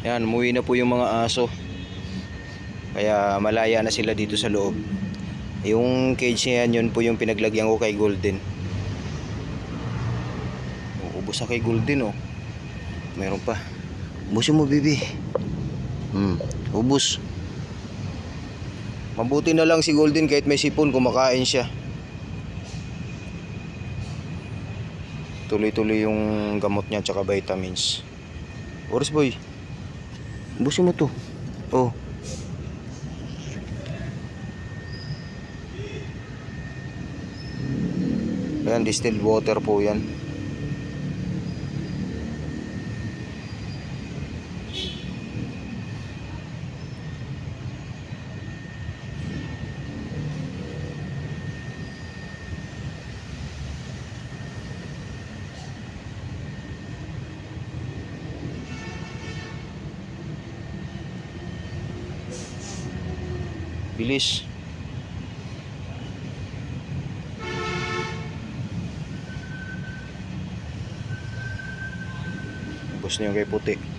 Yan, umuwi na po yung mga aso. Kaya malaya na sila dito sa loob. Yung cage niya yan, yun po yung pinaglagyan ko kay Golden. Ubos na kay Golden, oh. Meron pa. Ubusin mo, baby. Ubos. Mabuti na lang si Golden kahit may sipon, kumakain siya. Tuloy-tuloy yung gamot niya tsaka vitamins. Oras boy. Ubusin mo to. Oh. Ayan, distilled water po yan. Bilis. Ubos na yung kay puti.